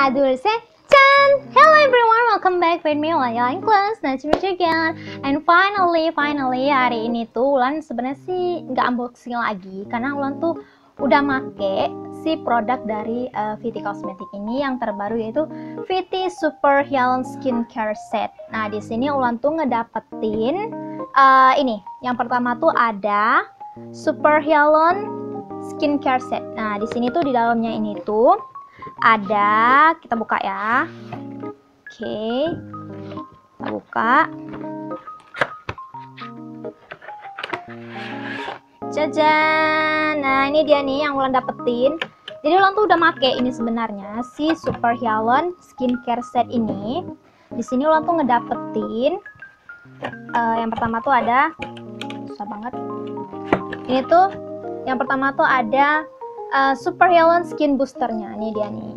Dua, set, Chan! Hello everyone, welcome back with me Waya in class. Nice to meet you again. And finally hari ini tuh Ulan sebenarnya sih nggak unboxing lagi karena Ulan tuh udah make si produk dari VT Cosmetic ini yang terbaru, yaitu VT Super Hyaluronic Skincare Set. Nah, di sini Ulan tuh ngedapetin ini. Yang pertama tuh ada Super Hyaluronic Skincare Set. Nah, di sini tuh di dalamnya ini tuh ada, kita buka ya. Oke, kita buka. Jajan. Nah, ini dia nih yang Ulan dapetin. Jadi Ulan tuh udah make ini sebenarnya si Super Hyaluronic Skincare Set ini. Di sini Ulan tuh ngedapetin yang pertama tuh ada, susah banget. Ini tuh yang pertama tuh ada Super Hyaluronic Skin Boosternya. Ini dia nih.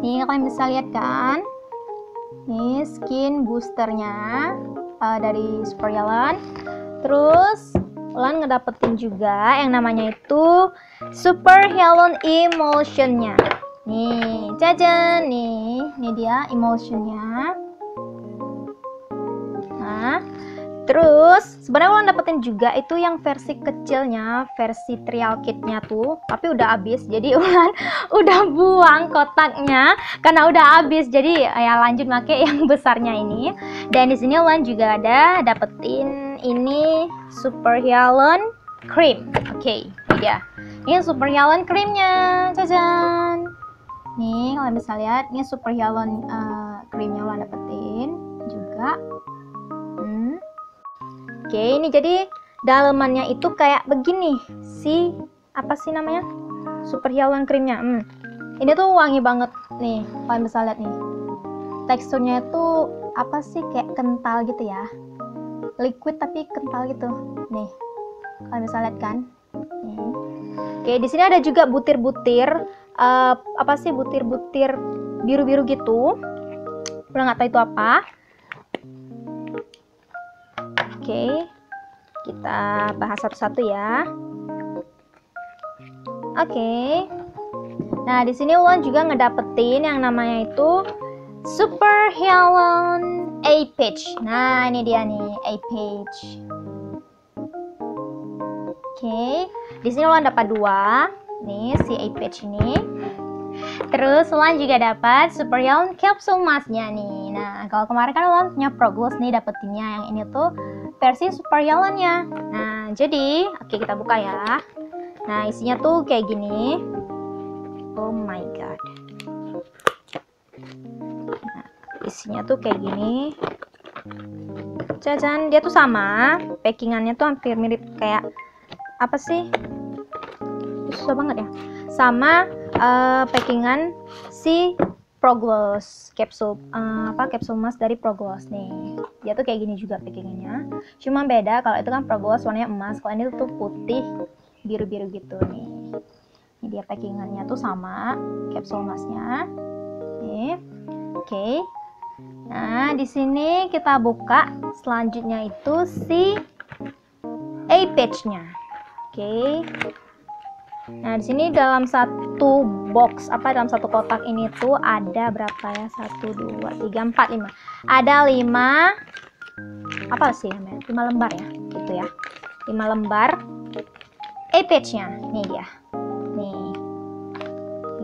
Nih kalian bisa lihat kan? Nih skin boosternya dari Super Hyaluronic. Terus Ulan ngedapetin juga yang namanya itu Super Hyaluronic Emulsionnya. Nih, jajan nih. Ini dia emulsionnya. Nah, terus sebenarnya Ulan dapetin juga itu yang versi kecilnya, versi trial kitnya tuh, tapi udah habis. Jadi Ulan udah buang kotaknya karena udah habis. Jadi ya lanjut make yang besarnya ini. Dan di sini Ulan juga ada dapetin ini Super Hyaluronic Cream. Oke, ini dia. Ini Super Hyaluronic Creamnya, jajan. Nih kalian bisa lihat, ini Super Hyaluronic Creamnya Ulan dapetin juga. Oke, ini jadi dalemannya itu kayak begini si apa sih namanya, Super Hyaluronic Creamnya. Ini tuh wangi banget nih, kalian bisa lihat nih. Teksturnya itu apa sih, kayak kental gitu ya, liquid tapi kental gitu. Nih, kalian bisa lihat kan? Nih. Oke, di sini ada juga butir-butir apa sih, butir-butir biru-biru gitu. Udah nggak tahu itu apa. Oke, kita bahas satu-satu ya. Oke. Nah, di sini Ulan juga ngedapetin yang namanya itu Super Hyaluronic A-Patch. Nah, ini dia nih, A-Patch. Oke, di sini Ulan dapat dua. Nih, si A-Patch ini. Terus Ulan juga dapat Super Hyaluronic Capsule Mask-nya nih. Nah, kalau kemarin kan Ulan punya Progloss nih dapetinnya. Yang ini tuh versi Super Hyaluronic-nya. Nah, jadi oke, kita buka ya. Nah, isinya tuh kayak gini. Oh my god. Nah, isinya tuh kayak gini. Jajan, dia tuh sama. Packingannya tuh hampir mirip kayak apa sih? Susah banget ya. Sama packingan si Progloss capsule capsule mask dari Progloss nih. Dia tuh kayak gini juga packingannya. Cuma beda, kalau itu kan Progloss warnanya emas, kalau ini tuh putih biru-biru gitu nih. Ini dia packingannya tuh sama capsule masknya. Nih. Oke. Nah, di sini kita buka selanjutnya itu si A-Patch-nya. Oke. Nah, di sini dalam satu box dalam satu kotak ini tuh ada berapa ya? 1 2 3 4 5. Ada 5 apa sih namanya? 5 lembar ya, gitu ya. 5 lembar A-Patch-nya. Nih dia. Nih.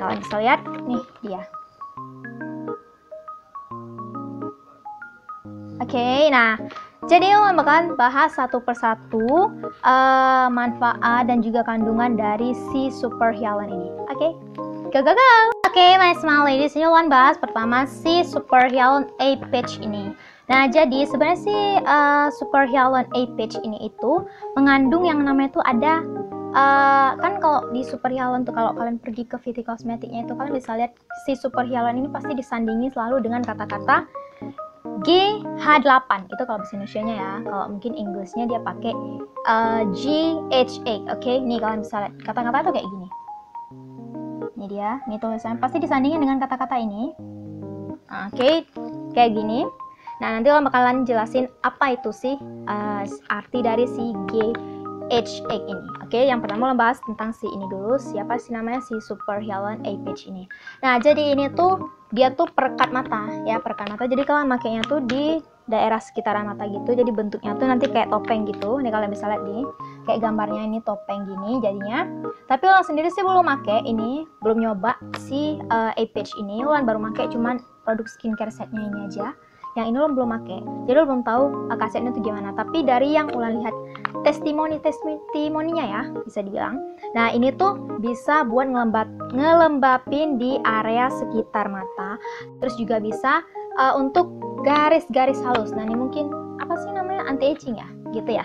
Kalian bisa lihat, nih dia. Oke, nah, jadi Ulan bakalan bahas satu persatu manfaat dan juga kandungan dari si Super Hyaluronic ini. Oke, go go go. Oke, my small ladies, ini Ulan bahas pertama si Super Hyaluronic A-Patch ini. Nah, jadi sebenarnya si Super Hyaluronic A-Patch ini itu mengandung yang namanya itu ada kan kalau di Super Hyaluronic tuh, kalau kalian pergi ke VT Cosmetic-nya itu kalian bisa lihat si Super Hyaluronic ini pasti disandingi selalu dengan kata-kata GH8. Itu kalau bahasa Indonesianya ya. Kalau mungkin Inggrisnya dia pakai GH8. Oke, nih kalian bisa lihat kata-kata tuh kayak gini. Ini dia, nih tulisannya pasti disandingin dengan kata-kata ini. Oke, kayak gini. Nah, nanti Ulan bakalan jelasin apa itu sih arti dari si GH8 AH8 ini. Oke, yang pertama Ulan bahas tentang si ini dulu. Siapa sih namanya si Super Hyaluron AH ini? Nah, jadi ini tuh dia tuh perekat mata ya, perekat mata. Jadi kalian makainya tuh di daerah sekitaran mata gitu. Jadi bentuknya tuh nanti kayak topeng gitu. Ini kalian bisa lihat nih, kayak gambarnya ini topeng gini jadinya. Tapi Ulan sendiri sih belum pakai ini, belum nyoba si AH ini. Ulan baru pakai cuman produk skincare setnya ini aja. Yang ini Ulan belum pakai, jadi Ulan belum tahu kasetnya tuh gimana. Tapi dari yang Ulan lihat testimoninya ya, bisa dibilang. Nah, ini tuh bisa buat ngelembapin di area sekitar mata. Terus juga bisa untuk garis-garis halus. Nah, ini mungkin apa sih namanya, anti aging ya, gitu ya.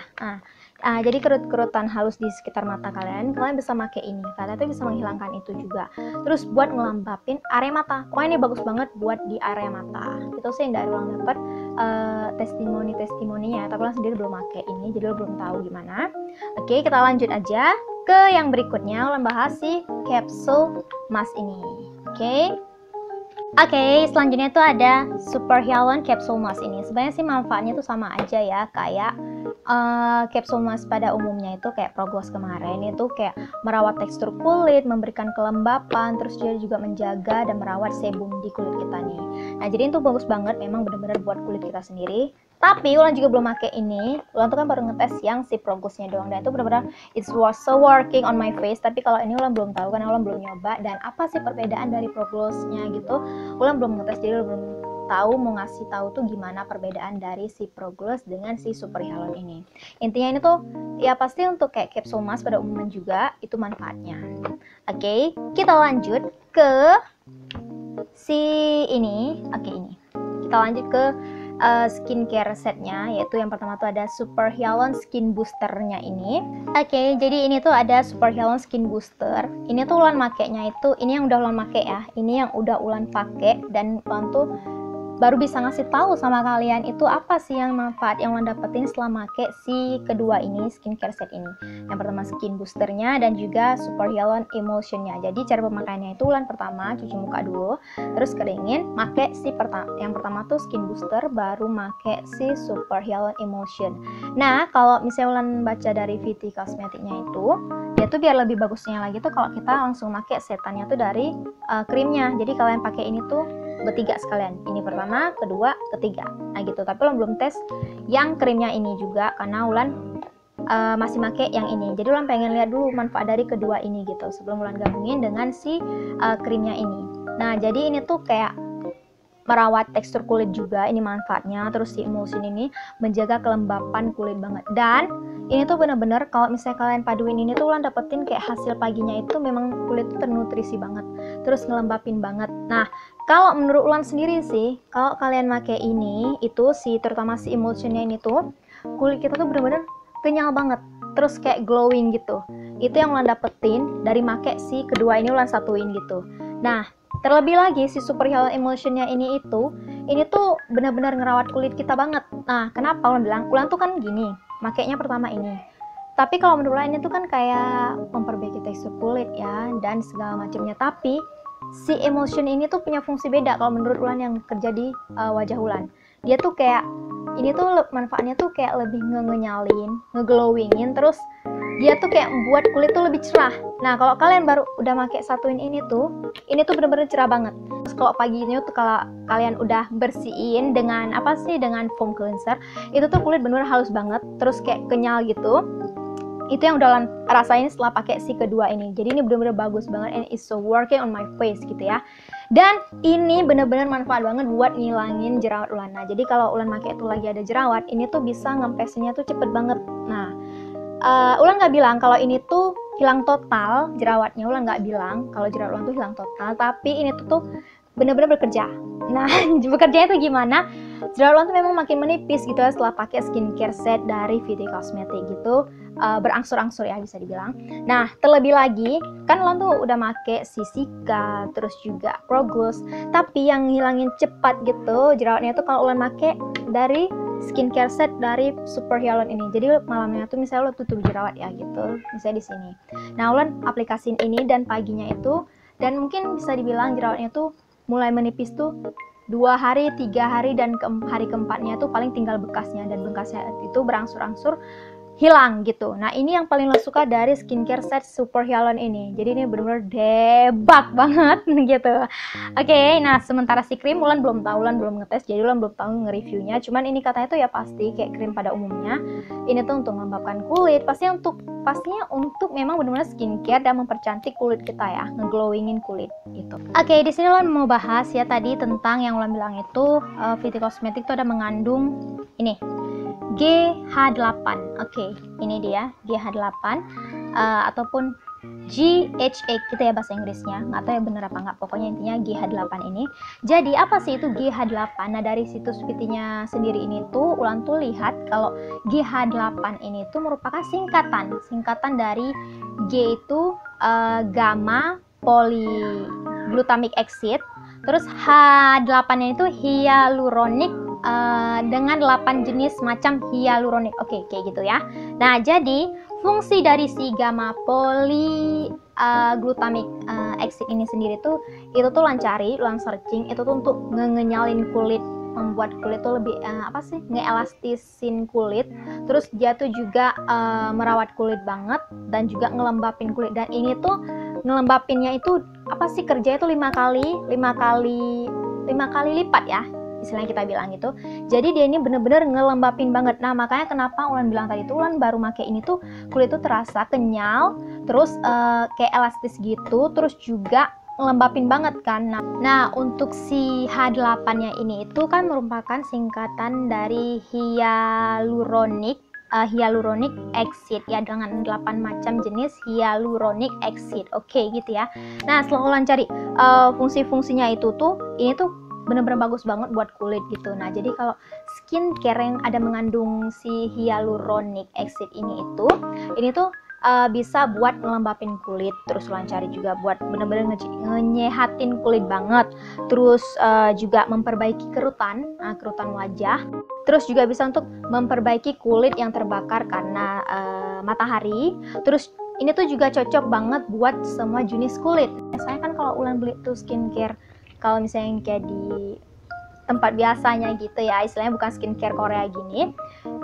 Jadi kerut-kerutan halus di sekitar mata kalian bisa pakai ini karena itu bisa menghilangkan itu juga. Terus buat ngelembapin area mata, pokoknya ini bagus banget buat di area mata. Itu sih yang dari Ulang dapat testimoninya, tapi Ulang sendiri belum pakai ini, jadi belum tahu gimana. Oke, kita lanjut aja ke yang berikutnya. Ulang bahas si capsule mask ini. Oke, selanjutnya itu ada Super Hyaluron Capsule Mask ini. Sebenarnya sih manfaatnya tuh sama aja ya, kayak capsule mask pada umumnya itu kayak Progloss kemarin itu kayak merawat tekstur kulit, memberikan kelembapan, terus dia juga menjaga dan merawat sebum di kulit kita nih. Nah, jadi itu bagus banget, memang benar-benar buat kulit kita sendiri. Tapi Ulan juga belum pakai ini. Ulan tuh kan baru ngetes yang si Proglossnya doang, dan itu benar-benar it was so working on my face. Tapi kalau ini Ulan belum tahu karena Ulan belum nyoba, dan apa sih perbedaan dari Proglossnya gitu. Ulan belum ngetes, jadi Ulan belum tahu mau ngasih tahu tuh gimana perbedaan dari si Progloss dengan si Super Hyaluron ini. Intinya ini tuh ya pasti untuk kayak capsule mask pada umumnya juga itu manfaatnya. Oke, kita lanjut ke si ini. Ini kita lanjut ke skincare setnya, yaitu yang pertama tuh ada Super Hyaluron Skin Boosternya ini. Jadi ini tuh ada Super Hyaluron Skin Booster. Ini tuh Ulan makainya itu, ini yang udah Ulan make ya, ini yang udah Ulan pakai, dan Ulan tuh baru bisa ngasih tahu sama kalian itu apa sih yang manfaat yang Ulan dapetin setelah make si kedua ini skincare set ini. Yang pertama skin boosternya dan juga Super Hyaluron Emulsionnya. Jadi cara pemakaiannya itu Ulan pertama cuci muka dulu, terus keringin, make si yang pertama tuh skin booster, baru make si Super Hyaluron Emulsion. Nah, kalau misalnya Ulan baca dari VT Cosmeticnya itu, dia tuh biar lebih bagusnya lagi tuh kalau kita langsung make setannya tuh dari krimnya. Jadi kalian pakai ini tuh bertiga sekalian, ini pertama, kedua, ketiga, nah gitu. Tapi Ulan belum tes yang krimnya ini juga karena Ulan masih make yang ini. Jadi Ulan pengen lihat dulu manfaat dari kedua ini gitu sebelum Ulan gabungin dengan si krimnya ini. Nah, jadi ini tuh kayak merawat tekstur kulit juga, ini manfaatnya. Terus si emulsion ini menjaga kelembapan kulit banget, dan ini tuh bener-bener kalau misalnya kalian paduin ini tuh Ulan dapetin kayak hasil paginya itu memang kulit tuh ternutrisi banget, terus ngelembapin banget. Nah, kalau menurut Ulan sendiri sih, kalau kalian pakai ini itu si terutama si emulsionnya ini tuh kulit kita tuh bener-bener kenyal banget, terus kayak glowing gitu. Itu yang Ulan dapetin dari make si kedua ini, Ulan satuin gitu. Nah, terlebih lagi si Super Hyaluron Emulsionnya ini tuh benar-benar ngerawat kulit kita banget. Nah, kenapa Ulan bilang? Ulan tuh kan gini, makainya pertama ini. Tapi kalau menurut Ulan ini tuh kan kayak memperbaiki tekstur kulit ya dan segala macamnya. Tapi si emulsion ini tuh punya fungsi beda kalau menurut Ulan yang kerja di wajah Ulan. Dia tuh kayak ini tuh manfaatnya tuh kayak lebih ngenyalin, ngeglowingin, terus dia tuh kayak membuat kulit tuh lebih cerah. Nah, kalau kalian baru udah pakai satuin ini tuh bener-bener cerah banget. Terus kalau paginya tuh kalau kalian udah bersihin dengan dengan foam cleanser, itu tuh kulit bener-bener halus banget, terus kayak kenyal gitu. Itu yang udah rasain setelah pakai si kedua ini. Jadi ini bener-bener bagus banget, and it's so working on my face gitu ya. Dan ini bener-bener manfaat banget buat ngilangin jerawat Ulan. Nah, jadi kalau Ulan pakai itu lagi ada jerawat, ini tuh bisa ngempesinnya tuh cepet banget. Nah, Ulan nggak bilang kalau ini tuh hilang total jerawatnya. Ulan nggak bilang kalau jerawat Ulan tuh hilang total, tapi ini tuh bener-bener bekerja. Nah, bekerjanya itu gimana? Jerawat Ulan tuh memang makin menipis gitu ya setelah pakai skincare set dari VT Cosmetic gitu. Berangsur-angsur ya bisa dibilang. Nah, terlebih lagi kan Ulan tuh udah make Sisika, terus juga Progloss, tapi yang ngilangin cepat gitu jerawatnya tuh kalau Ulan make dari skincare set dari Super Hyaluron ini. Jadi malamnya tuh misalnya lo tutup jerawat ya gitu, misalnya di sini. Nah, Ulan aplikasiin ini dan paginya itu, dan mungkin bisa dibilang jerawatnya tuh mulai menipis tuh 2 hari, 3 hari, dan hari keempatnya tuh paling tinggal bekasnya, dan bekasnya itu berangsur-angsur hilang gitu. Nah ini yang paling lo suka dari skincare set Super Hyaluron ini. Jadi ini bener-bener debak banget gitu. Oke, nah sementara si krim Ulan belum tahu, Ulan belum ngetes, jadi Ulan belum tahu nge-reviewnya. Cuman ini katanya tuh ya pasti kayak krim pada umumnya. Ini tuh untuk melembabkan kulit, pastinya untuk memang benar-benar skincare dan mempercantik kulit kita ya, ngeglowingin kulit gitu. Oke, di sini Ulan mau bahas ya tadi tentang yang Ulan bilang itu VT Cosmetics tuh ada mengandung ini GH8. Oke, ini dia GH8 ataupun GHA gitu ya bahasa Inggrisnya, nggak tahu ya bener apa nggak, pokoknya intinya GH8 ini. Jadi apa sih itu GH8? Nah dari situs VT-nya sendiri ini tuh Ulan tuh lihat kalau GH8 ini tuh merupakan singkatan dari G itu gamma polyglutamic acid, terus H8 nya itu hyaluronic dengan 8 jenis macam hyaluronik. Oke, kayak gitu ya. Nah, jadi fungsi dari si gamma polyglutamic acid ini sendiri tuh itu tuh Ulan searching itu tuh untuk ngenyalin kulit, membuat kulit tuh lebih ngeelastisin kulit. Terus dia tuh juga merawat kulit banget dan juga ngelembapin kulit. Dan ini tuh ngelembapinnya itu kerjanya tuh 5 kali lipat ya, istilahnya kita bilang gitu. Jadi dia ini bener-bener ngelembapin banget. Nah makanya kenapa Ulan bilang tadi tuh Ulan baru pakai ini tuh kulit tuh terasa kenyal, terus kayak elastis gitu, terus juga ngelembapin banget kan. Nah untuk si H8 nya ini itu kan merupakan singkatan dari hyaluronic acid ya, dengan 8 macam jenis hyaluronic acid. Oke gitu ya. Nah setelah Ulan cari fungsi-fungsinya itu tuh, ini tuh bener-bener bagus banget buat kulit gitu. Nah jadi kalau skincare yang ada mengandung si hyaluronic acid ini tuh bisa buat ngelembapin kulit, terus Ulan cari juga buat bener-bener nyenyehatin kulit banget, terus juga memperbaiki kerutan wajah, terus juga bisa untuk memperbaiki kulit yang terbakar karena matahari. Terus ini tuh juga cocok banget buat semua jenis kulit. Saya kan kalau Ulan beli tuh skincare, kalau misalnya kayak di tempat biasanya gitu ya, istilahnya bukan skincare Korea gini,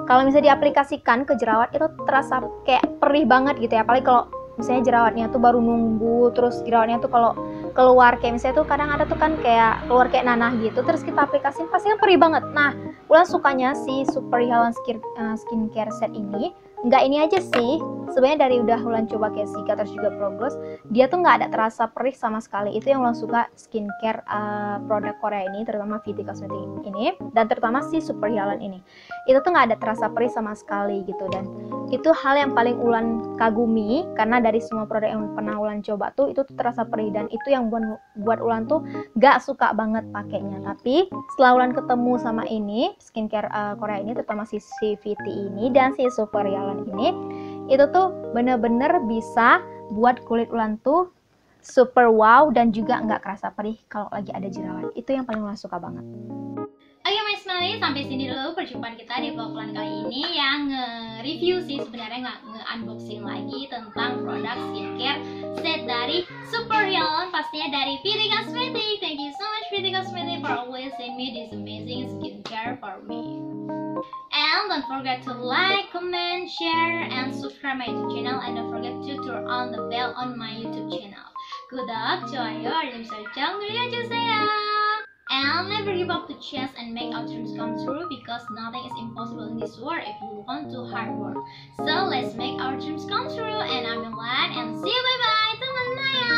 kalau misalnya diaplikasikan ke jerawat itu terasa kayak perih banget gitu ya. Apalagi kalau misalnya jerawatnya tuh baru numbuh, terus jerawatnya tuh kalau keluar kayak misalnya tuh kadang ada tuh kan kayak keluar kayak nanah gitu, terus kita aplikasiin pasti kan perih banget. Nah Ulan sukanya si Super Hyaluron skincare set ini nggak ini aja sih, sebenarnya dari udah Ulan coba kayak Sika terus juga Progress, dia tuh nggak ada terasa perih sama sekali. Itu yang Ulan suka skincare produk Korea ini, terutama VT Cosmetics ini, dan terutama si Super Hyaluron ini, itu tuh nggak ada terasa perih sama sekali gitu. Dan itu hal yang paling Ulan kagumi, karena dari semua produk yang pernah Ulan coba tuh itu tuh terasa perih, dan itu yang buat Ulan tuh nggak suka banget pakainya. Tapi setelah Ulan ketemu sama ini skincare Korea ini, terutama si VT ini dan si Super Hyaluron ini, itu tuh bener-bener bisa buat kulit Ulan tuh super wow dan juga nggak kerasa perih kalau lagi ada jerawat. Itu yang paling Ulan suka banget. Oke my Smiley, sampai sini dulu perjumpaan kita di vlog Ulan kali ini, yang nge-review sih sebenarnya, nggak nge-unboxing lagi tentang produk skincare set dari Super Hyaluron, pastinya dari VT Cosmetics. Thank you so much VT Cosmetics for always sending me this amazing skincare for me. And don't forget to like, comment, share, and subscribe my YouTube channel. And don't forget to turn on the bell on my YouTube channel. 구독, 좋아요, 알림 설정 눌러주세요. And never give up the chance and make our dreams come true, because nothing is impossible in this world if you want to hard work. So let's make our dreams come true. And I'm Milan, and see you, bye bye teman Naya.